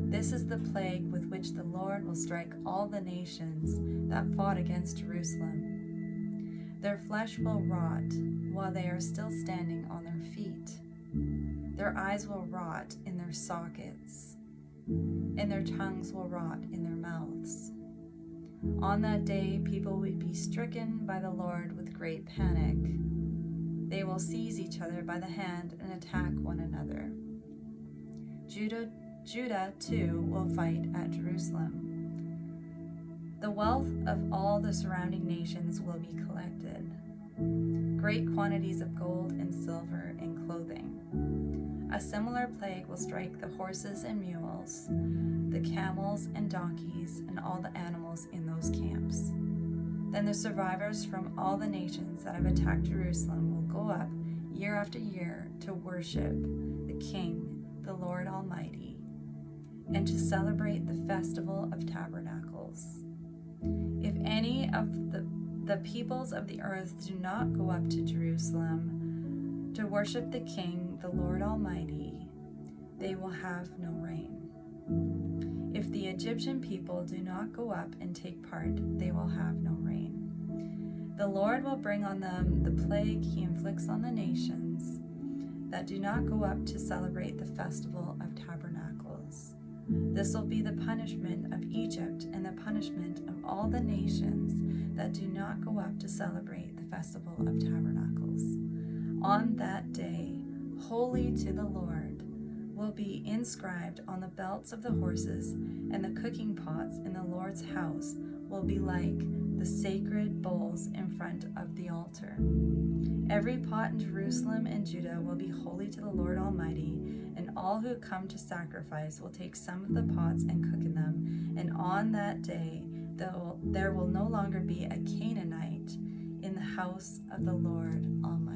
This is the plague with which the Lord will strike all the nations that fought against Jerusalem. Their flesh will rot while they are still standing on their feet. Their eyes will rot in their sockets, and their tongues will rot in their mouths. On that day, people will be stricken by the Lord with great panic. They will seize each other by the hand and attack one another. Judah too will fight at Jerusalem. The wealth of all the surrounding nations will be collected. Great quantities of gold and silver and clothing. A similar plague will strike the horses and mules, the camels and donkeys, and all the animals in those camps. Then the survivors from all the nations that have attacked Jerusalem will go up year after year to worship the King, the Lord Almighty, and to celebrate the Festival of Tabernacles. If any of the peoples of the earth do not go up to Jerusalem to worship the King, the Lord Almighty, they will have no rain. If the Egyptian people do not go up and take part, they will have no rain. The Lord will bring on them the plague he inflicts on the nations that do not go up to celebrate the Festival of Tabernacles. This will be the punishment of Egypt and the punishment of all the nations that do not go up to celebrate the Festival of Tabernacles. On that day, holy to the Lord, will be inscribed on the belts of the horses, and the cooking pots in the Lord's house will be like the sacred bowls in front of the altar. Every pot in Jerusalem and Judah will be holy to the Lord Almighty, and all who come to sacrifice will take some of the pots and cook in them. And on that day, there will no longer be a Canaanite in the house of the Lord Almighty.